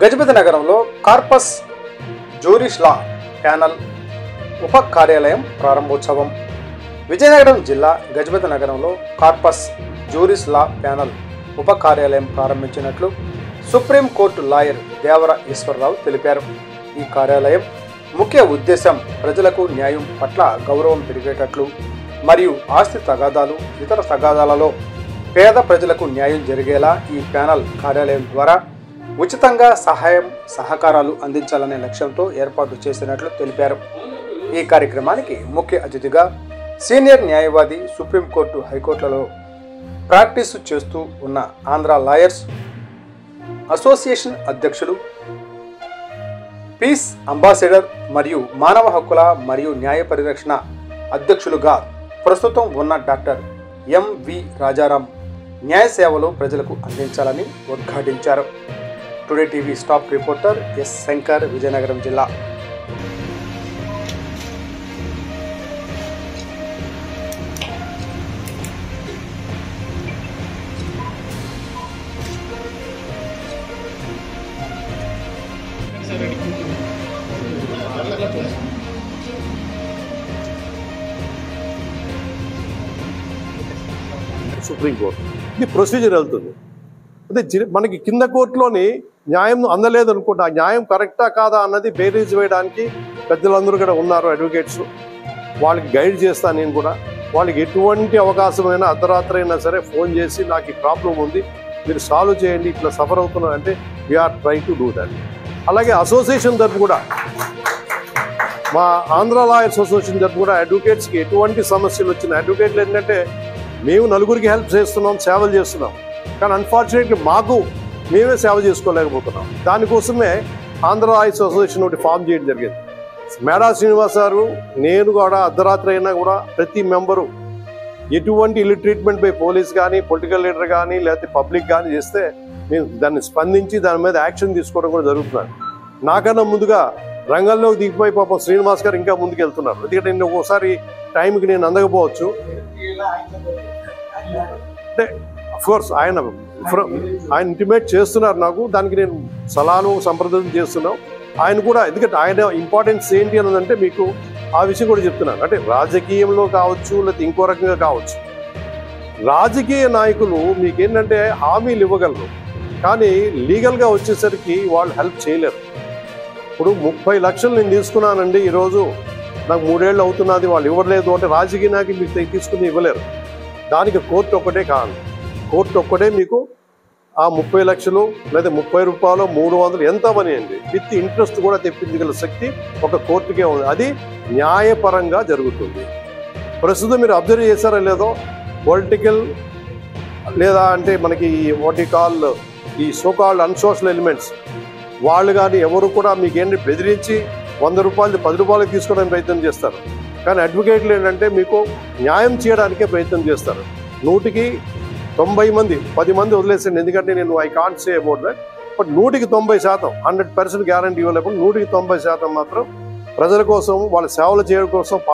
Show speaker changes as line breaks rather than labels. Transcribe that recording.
గజపతి నగరంలో కార్పస్ జ్యూరిస్ లా ప్యానల్ ఉప కార్యాలయం ప్రారంభోత్సవం. విజయనగరం జిల్లా గజపతి నగరంలో కార్పస్ జ్యూరిస్ లా ప్యానల్ ఉప కార్యాలయం ప్రారంభించినట్లు సుప్రీంకోర్టు లాయర్ దేవర ఈశ్వరరావు తెలిపారు. ఈ కార్యాలయం ముఖ్య ఉద్దేశం ప్రజలకు న్యాయం పట్ల గౌరవం పెరిగేటట్లు మరియు ఆస్తి తగాదాలు, ఇతర తగాదాలలో పేద ప్రజలకు న్యాయం జరిగేలా ఈ ప్యానల్ కార్యాలయం ద్వారా ఉచితంగా సహాయం సహకారాలు అందించాలనే లక్ష్యంతో ఏర్పాటు చేసినట్లు తెలిపారు. ఈ కార్యక్రమానికి ముఖ్య అతిథిగా సీనియర్ న్యాయవాది, సుప్రీంకోర్టు, హైకోర్టులలో ప్రాక్టీస్ చేస్తూ ఉన్న ఆంధ్ర లాయర్స్ అసోసియేషన్ అధ్యక్షులు, పీస్ అంబాసిడర్ మరియు మానవ హక్కుల మరియు న్యాయ పరిరక్షణ అధ్యక్షులుగా ప్రస్తుతం ఉన్న డాక్టర్ ఎంవి రాజారాం న్యాయ సేవలు ప్రజలకు అందించాలని ఉద్ఘాటించారు. Today TV stop reporter yes Shankar, Vizianagaram జిల్లా.
సుప్రీంకోర్టు ఇది ప్రొసీజర్ వెళ్తుంది. అదే మనకి కింద కోర్టులోని న్యాయం అందలేదు అనుకుంటా, ఆ న్యాయం కరెక్టా కాదా అన్నది బేరీజ్ వేయడానికి పెద్దలందరూ కూడా ఉన్నారు, అడ్వకేట్స్. వాళ్ళకి గైడ్ చేస్తాను నేను కూడా. వాళ్ళకి ఎటువంటి అవకాశమైనా అర్ధరాత్రి అయినా సరే ఫోన్ చేసి నాకు ఈ ప్రాబ్లం ఉంది, మీరు సాల్వ్ చేయండి, ఇట్లా సఫర్ అవుతున్నారు అంటే we are try to do that. అలాగే అసోసియేషన్ తరఫు కూడా, మా ఆంధ్ర లాయర్స్ అసోసియేషన్ తరఫు కూడా అడ్వకేట్స్కి ఎటువంటి సమస్యలు వచ్చిన అడ్వకేట్లు ఏంటంటే మేము నలుగురికి హెల్ప్ చేస్తున్నాం, సేవలు చేస్తున్నాం, కానీ అన్ఫార్చునేట్లీ మాకు మేమే సేవ చేసుకోలేకపోతున్నాం. దానికోసమే ఆంధ్ర లాయర్స్ అసోసియేషన్ ఒకటి ఫామ్ చేయడం జరిగింది. మేడా శ్రీనివాస్ గారు, నేను కూడా అర్ధరాత్రి అయినా కూడా ప్రతి మెంబరు ఎటువంటి ఇల్లు ట్రీట్మెంట్ పై పోలీస్ కానీ, పొలిటికల్ లీడర్ కానీ, లేకపోతే పబ్లిక్ కానీ చేస్తే మేము దాన్ని స్పందించి దాని మీద యాక్షన్ తీసుకోవడం కూడా జరుగుతున్నాను. నాకన్నా ముందుగా రంగంలోకి దిగిపోయి పాపం శ్రీనివాస్ గారు ఇంకా ముందుకు వెళ్తున్నారు. ఎందుకంటే నేను ఒక్కోసారి టైంకి నేను అందకపోవచ్చు. అంటే అఫ్కోర్స్ ఆయన ఇంటిమేట్ చేస్తున్నారు నాకు, దానికి నేను సలహాలు సంప్రదింపు చేస్తున్నాం. ఆయన కూడా, ఎందుకంటే ఆయన ఇంపార్టెన్స్ ఏంటి అన్నదంటే మీకు ఆ విషయం కూడా చెప్తున్నాను. అంటే రాజకీయంలో కావచ్చు, లేకపోతే ఇంకో రకంగా కావచ్చు, రాజకీయ నాయకులు మీకేంటంటే హామీలు ఇవ్వగలరు, కానీ లీగల్గా వచ్చేసరికి వాళ్ళు హెల్ప్ చేయలేరు. ఇప్పుడు 30 లక్షలు నేను తీసుకున్నానండి, ఈరోజు నాకు 3 ఏళ్ళు అవుతున్నది, వాళ్ళు ఇవ్వలేదు అంటే రాజకీయ నాయకులు మీకు తీసుకుని ఇవ్వలేరు. దానికి కోర్టు ఒక్కటే కాదు, కోర్టు ఒక్కటే మీకు ఆ 30 లక్షలు లేదా 30 రూపాయలు 300 ఎంత పని అండి విత్ ఇంట్రెస్ట్ కూడా తెప్పించగల శక్తి ఒక కోర్టుకే ఉంది. అది న్యాయపరంగా జరుగుతుంది. ప్రస్తుతం మీరు అబ్జర్వ్ చేశారో లేదో, పొలిటికల్ లేదా అంటే మనకి వాట్ యు కాల్ ఈ సోకాల్డ్ అన్సోషల్ ఎలిమెంట్స్ వాళ్ళు కానీ ఎవరు కూడా మీకేంటి బెదిరించి 100 రూపాయలు 10 రూపాయలకు తీసుకోవడానికి ప్రయత్నం చేస్తారు. కానీ అడ్వకేట్లు ఏంటంటే మీకు న్యాయం చేయడానికే ప్రయత్నం చేస్తారు. 100కి 90 మంది, 10 మంది వదిలేసండి, ఎందుకంటే నేను I can't say about that, but 100కి 90%, 100% గ్యారంటీ ఇవ్వలేకుండా 100కి 90% మాత్రం ప్రజల కోసం, వాళ్ళ సేవలు చేయడం కోసం